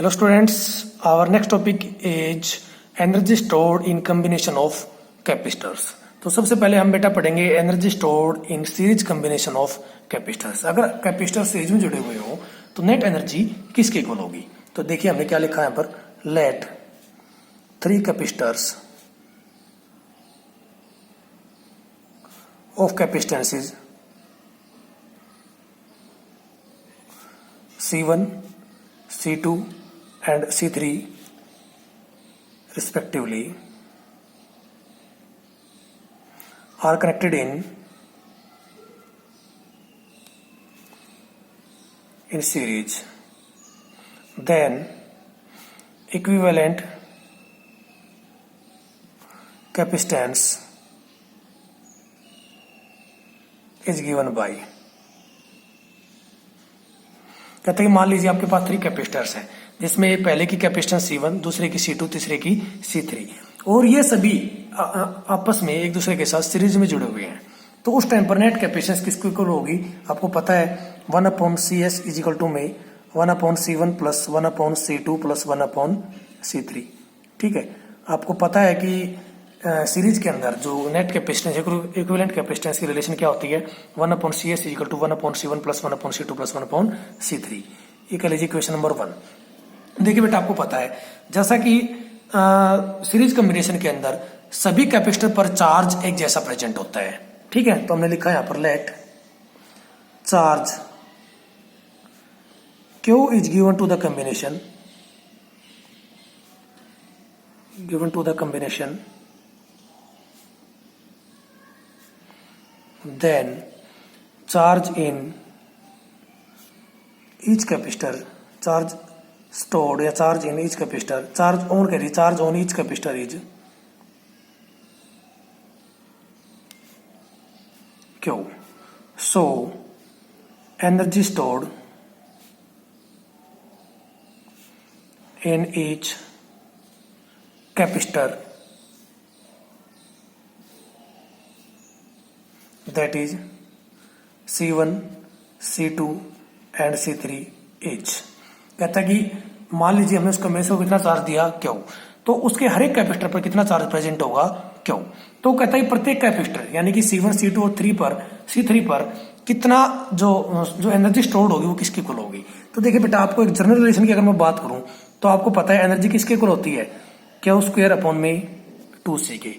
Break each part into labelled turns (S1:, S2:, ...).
S1: Hello students, our next topic is energy stored in combination of capacitors. तो सबसे पहले हम बेटा पढ़ेंगे energy stored in series combination of capacitors. अगर कैपेसिटर सीरीज में जुड़े हुए हो तो नेट एनर्जी किसके इक्वल होगी। तो देखिए हमने क्या लिखा है यहाँ पर, let 3 capacitors of capacitances C1, C2 and C3 respectively are connected in series. Then equivalent capacitance is given by, कहते हैं मान लीजिए आपके पास 3 कैपेसिटर्स हैं जिसमें पहले की कैपेसिटेंस C1, दूसरे की C2, तीसरे की C3 और ये सभी आपस में एक दूसरे के साथ सीरीज में जुड़े हुए हैं। तो उस टाइम पर नेट कैपेसिटेंस किसके इक्वल होगी, आपको पता है 1/CS इज इक्वल टू में 1/C1 plus 1/C2 plus 1/C3। ठीक है, आपको पता है कि सीरीज के अंदर जो नेट कैपेसिटेंस इक्विवेलेंट कैपेसिटेंस की रिलेशन क्या होती है, 1/CS is equal to 1/C1 plus 1/C2 plus 1/C3। ये कह लीजिए इक्वेशन नंबर 1। देखिए बेटा आपको पता है जैसा कि सीरीज कॉम्बिनेशन के अंदर सभी कैपेसिटर पर चार्ज एक जैसा प्रेजेंट होता है। ठीक है, तो हमने लिखा है यहाँ पर let charge Q is given to the combination then charge in each capacitor, charge stored या charge in each capacitor, charge on करिए, charge on each capacitor is Q. So energy stored in each capacitor, that is C1, C2 and C3 each। कहता है कि मान लीजिए हमने उसको में से कितना चार्ज दिया Q, तो उसके हर एक कैपेसिटर पर कितना चार्ज प्रेजेंट होगा Q। तो कहता है प्रत्येक कैपेसिटर यानी कि C1, C2 और C3 पर कितना जो एनर्जी स्टोर्ड होगी वो किसकी इक्वल होगी। तो देखिए बेटा आपको एक जनरल रिलेशन की अगर मैं बात करूं तो आपको पता है एनर्जी किसके इक्वल होती है, Q² अपॉन में 2C के,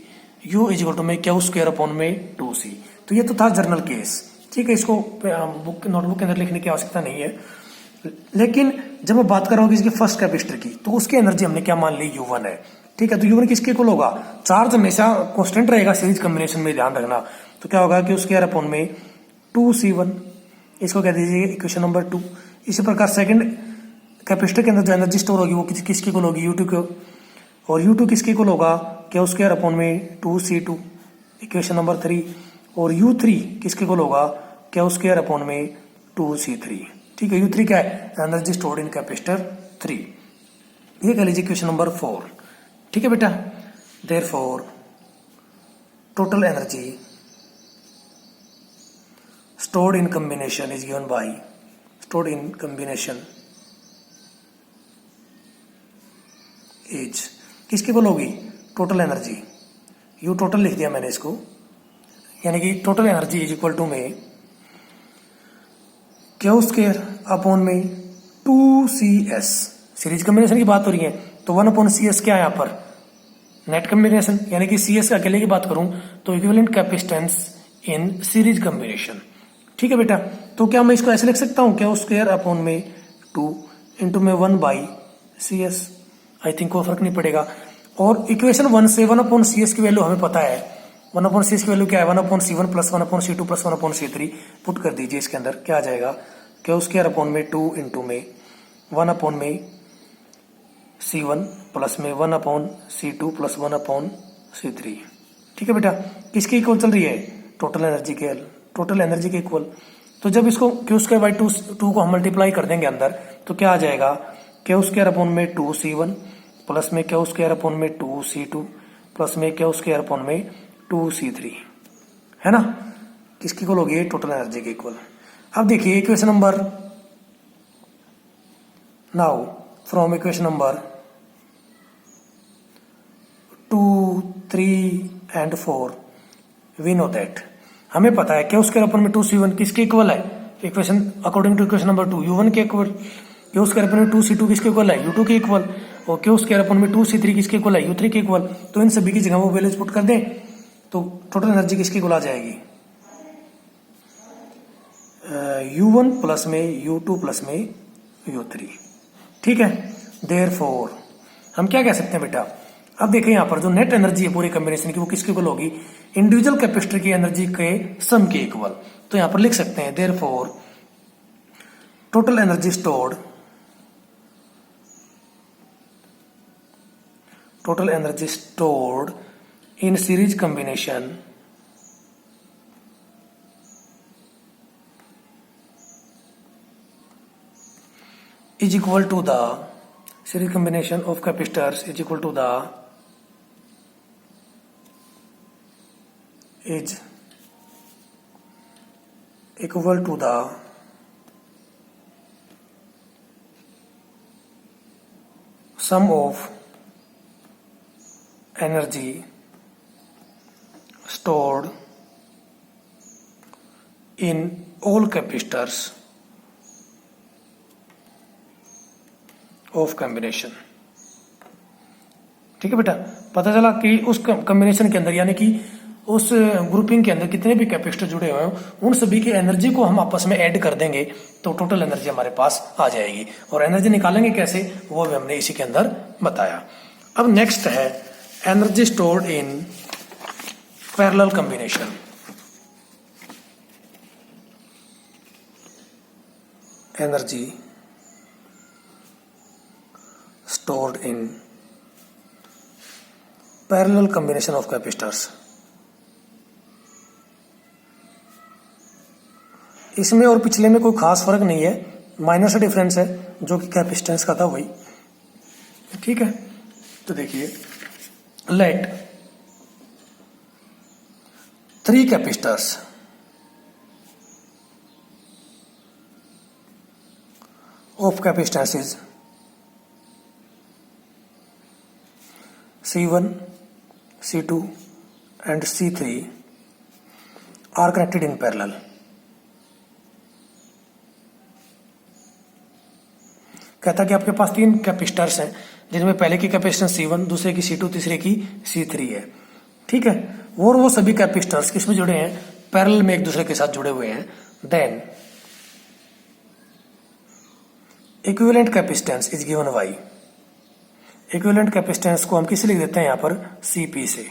S1: U इज इक्वल टू में Q² अपॉन में 2C। तो ये तो था जनरल केस। ठीक है, इसको नोटबुक के अंदर लिखने की आवश्यकता नहीं है। लेकिन जब मैं बात कर रहा हूँ इसके फर्स्ट कैपेसिटर की, तो उसकी एनर्जी हमने क्या मान ली, U1 है। ठीक है, तो U1 किसके इक्वल होगा, चार्ज हमेशा कांस्टेंट रहेगा सीरीज कॉम्बिनेशन में, ध्यान रखना। तो क्या होगा कि उसके अपॉन में 2C1, इसको कह दीजिए इक्वेशन नंबर 2। इसी प्रकार सेकंड कैपेसिटर के अंदर जो एनर्जी स्टोर होगी वो किसके इक्वल होगी, U2 को, और U2 किसके इक्वल होगा, Q² अपॉन में 2C2 इक्वेशन नंबर 3, और U3 किसके इक्वल होगा, Q² अपॉन में 2C3। ठीक है, U3 क्या है, एनर्जी स्टोर्ड इन कैपेसिटर 3। ये कह लीजिए इक्वेशन नंबर 4। ठीक है बेटा, therefore total energy stored in combination is given by, stored in combination is किसकी इक्वल होगी, टोटल एनर्जी, यू टोटल लिख दिया मैंने इसको, यानी कि total energy is equal to में Q² अपॉन में 2CS। सीरीज कॉम्बिनेशन की बात हो रही है तो 1/CS क्या है यहाँ पर, नेट कॉम्बिनेशन, यानी कि CS के अकेले की बात करूं तो equivalent capacitance in series combination. ठीक है बेटा, तो क्या मैं इसको ऐसे लिख सकता हूं, Q² अपॉन में 2 इंटू में 1/CS। आई थिंक कोई फर्क नहीं पड़ेगा। और इक्वेशन 1 से 1/CS की वैल्यू हमें पता है, 1/CS की वैल्यू क्या है, 1/C1 plus 1/C2 plus 1/C3। Put कर दीजिए, इसके अंदर क्या आ जाएगा, Q² अपॉन में 2 इंटू में 1/C1 प्लस में 1/C2 प्लस 1/C3। ठीक है बेटा, किसकी इक्वल चल रही है, टोटल एनर्जी के इक्वल। तो जब इसको Q²/2 को हम मल्टीप्लाई कर देंगे अंदर, तो क्या आ जाएगा, Q² अपॉन में 2C1 प्लस में Q² अपॉन में 2C2 प्लस में Q² अपॉन में 2C3, है ना, किसकी इक्वल होगी, टोटल एनर्जी के इक्वल। अब देखिए equation number, now from equation number 2, 3 and 4 we know that, हमें पता है कि उसके अपन में 2c1 किसके इक्वल है, equation according to equation number 2 u1 के इक्वल, क्यू स्क्वायर अपन में 2c2 किसके इक्वल है, u2 के इक्वल, और क्यू स्क्वायर अपन में 2c3 किसके इक्वल है, u3 के इक्वल। तो इन सभी की जगह वो वैल्यूज पुट कर दें तो टोटल एनर्जी किसकी इक्वल आ जाएगी, u1 प्लस में u2 प्लस में u3। ठीक है, देयरफॉर हम क्या कह सकते हैं बेटा, अब देखें यहाँ पर जो नेट एनर्जी है पूरे कॉम्बिनेशन की वो किसके इक्वल होगी, इंडिविजुअल कैपेसिटर की एनर्जी के सम के इक्वल। तो यहाँ पर लिख सकते हैं therefore total energy stored, total energy stored in series combination is equal to the series combination of capacitors is equal to the is equal to the sum of energy stored in all capacitors of combination। ठीक है बेटा, पता चला कि उस combination के अंदर यानी कि उस ग्रुपिंग के अंदर कितने भी कैपेसिटर जुड़े हुए हैं उन सभी की एनर्जी को हम आपस में ऐड कर देंगे तो टोटल एनर्जी हमारे पास आ जाएगी। और एनर्जी निकालेंगे कैसे वो भी हमने इसी के अंदर बताया। अब नेक्स्ट है energy stored in parallel combination. Energy stored in parallel combination of capacitors. इसमें और पिछले में कोई खास फर्क नहीं है, माइनर सा डिफरेंस है जो कि कैपेसिटेंस का था वही। ठीक है, तो देखिए let 3 capacitors of capacitances C1, C2 and C3 are connected in parallel। कहता कि आपके पास 3 कैपेसिटर्स हैं जिनमें पहले की कैपेसिटेंस C1, दूसरे की C2, तीसरे की C3 है। ठीक है, और वो सभी कैपेसिटर्स किसमें जुड़े हैं, पैरेलल में एक दूसरे के साथ जुड़े हुए हैं। Then equivalent capacitance is given by, equivalent capacitance को हम किसे लिख देते हैं यहाँ पर Cp से,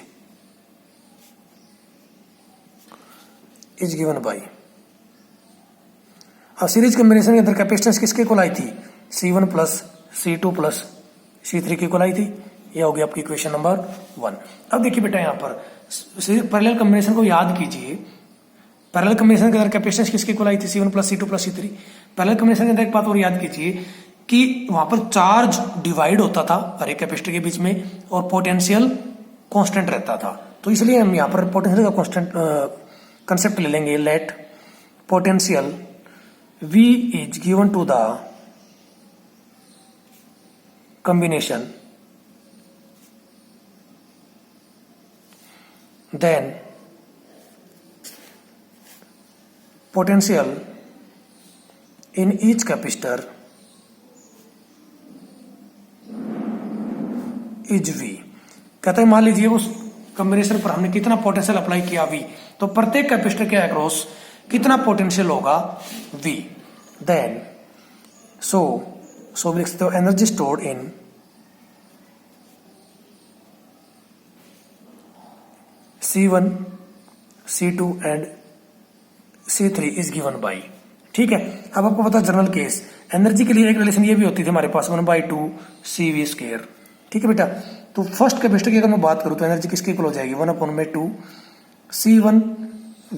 S1: इज गिवन बाई। अब सीरीज कॉम्बिनेशन के अंदर कैपेसिटेंस किसके इक्वल आई थी, C1 plus C2 plus C3 की इक्वल आई थी। यह होगी आपकी इक्वेशन नंबर 1। अब देखिए बेटा यहाँ पर पैरेलल कॉम्बिनेशन को याद कीजिए। पैरेलल कॉम्बिनेशन के अंदर कैपेसिटेंस किसकी इक्वल आई थी, C1 plus C2 plus C3। Parallel combination के अंदर एक बात और याद कीजिए कि वहां पर चार्ज डिवाइड होता था हर एक कैपेसिटर के बीच में और पोटेंशियल कांस्टेंट रहता था। तो इसलिए हम यहाँ पर पोटेंशियल का कांस्टेंट कंसेप्ट ले लेंगे। Let potential V is given to the combination, then potential in each capacitor is V। कहते हैं मान लीजिए उस कॉम्बिनेशन पर हमने कितना पोटेंशियल अप्लाई किया V, तो प्रत्येक कैपेसिटर के अक्रॉस कितना पोटेंशियल होगा V। देन सो लिख सकते हो energy stored in C1, C2 and C3 is given by. ठीक है, अब आपको पता जनरल केस एनर्जी के लिए एक रिलेशन ये भी होती थी हमारे पास 1/2 CV स्क्वायर। ठीक है बेटा, तो फर्स्ट कैपेसिटर की अगर मैं बात करूं तो एनर्जी किसकी इक्वल हो जाएगी 1/2 C1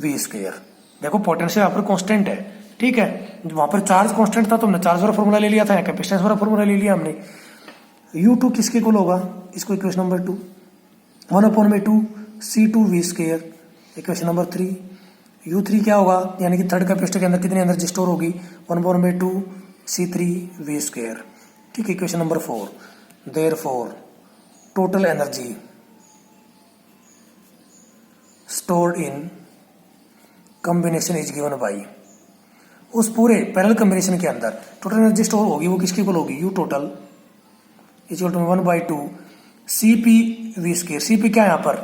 S1: V स्क्वायर। देखो पोटेंशियल यहाँ पर कांस्टेंट है। ठीक है, वहां पर चार्ज कांस्टेंट था तो हमने चार्ज वाला फॉर्मूला ले लिया था, कैपेसिटेंस वाला फॉर्मूला ले लिया हमने। U2 किसके इक्वल होगा, इसको equation number 2 1/2 C2 V square, equation number 3। U3 क्या होगा, यानी कि थर्ड कैपेसिटर के अंदर कितनी एनर्जी स्टोर होगी 1/2 C3 V स्क्वायर। ठीक है। Equation number 4, therefore total energy stored in combination is given by, उस पूरे पैरेलल कॉम्बिनेशन के अंदर टोटल एनर्जी स्टोर होगी वो किसके इक्वल होगी, U total is equal to 1/2 CP V square. CP क्या है यहाँ पर,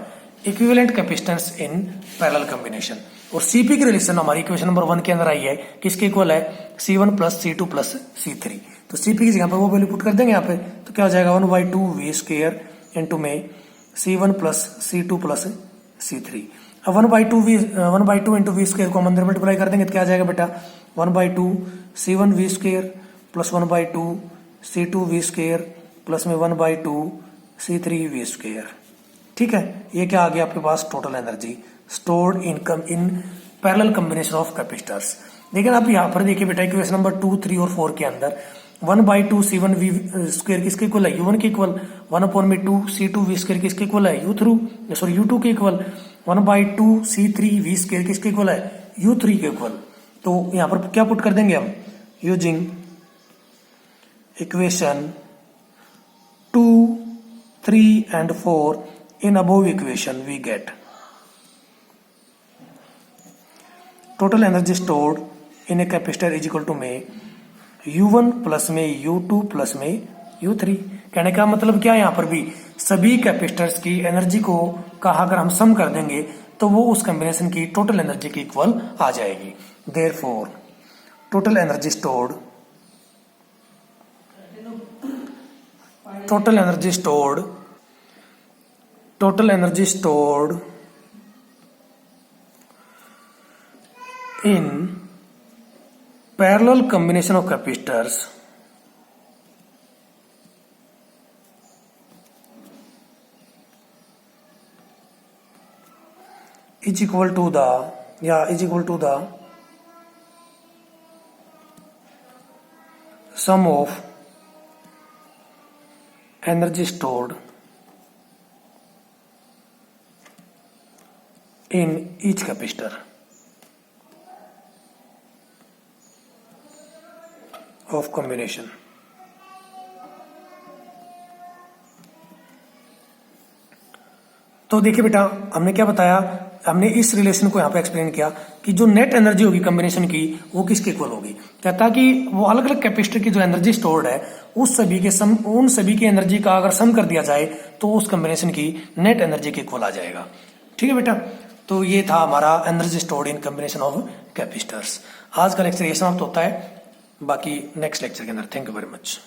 S1: equivalent capacitance in parallel combination, और CP की रिलेशन हमारी इक्वेशन नंबर 1 के अंदर आई है, किसके इक्वल है, C1 plus C2 plus C3। तो CP की जगह पर वो वैल्यू पुट कर देंगे यहाँ पे, तो क्या हो जाएगा 1/2 V स्क्वायर इंटू में C1 plus C2 plus C3। अब 1/2 इंटू V स्क्वायर को हम अंदर मल्टीप्लाई कर देंगे तो क्या आ जाएगा बेटा, 1/2 C1 V square plus 1/2 C2 V square plus में 1/2 C3 V स्क्वायर। ठीक है, ये क्या आ गया आपके पास, total energy stored in parallel combination of capacitors. लेकिन आप यहाँ पर देखिए बेटा इक्वेशन नंबर 2, 3 और 4 के अंदर 1/2 C1 V स्क्वायर किसके इक्वल है, U1 के इक्वल, 1/2 C2 V स्क्वायर किसके इक्वल है, U2 के इक्वल, 1/2 C3 V स्क्वायर किसके इक्वल है, U3 के इक्वल। तो यहां पर क्या पुट कर देंगे हम, using equation 2, 3 and 4 in above equation we get total energy stored in a capacitor is equal to में U1 प्लस में U2 प्लस में U3। कहने का मतलब क्या है, यहां पर भी सभी कैपेसिटर्स की एनर्जी को कहा अगर हम सम कर देंगे तो वो उस कॉम्बिनेशन की टोटल एनर्जी के इक्वल आ जाएगी। Therefore total energy stored in parallel combination of capacitors is equal to the sum of energy stored in each capacitor of combination। तो देखिए बेटा हमने क्या बताया, हमने इस रिलेशन को यहाँ पे एक्सप्लेन किया कि जो नेट एनर्जी होगी कॉम्बिनेशन की वो किसके इक्वल होगी। कहता कि वो अलग अलग कैपेसिटर की जो एनर्जी स्टोर्ड है उन सभी की एनर्जी का अगर सम कर दिया जाए तो उस कॉम्बिनेशन की नेट एनर्जी के इक्वल आ जाएगा। ठीक है बेटा, तो ये था हमारा energy stored in combination of capacitors. आज का लेक्चर ये समाप्त होता है, बाकी नेक्स्ट लेक्चर के अंदर। Thank you very much.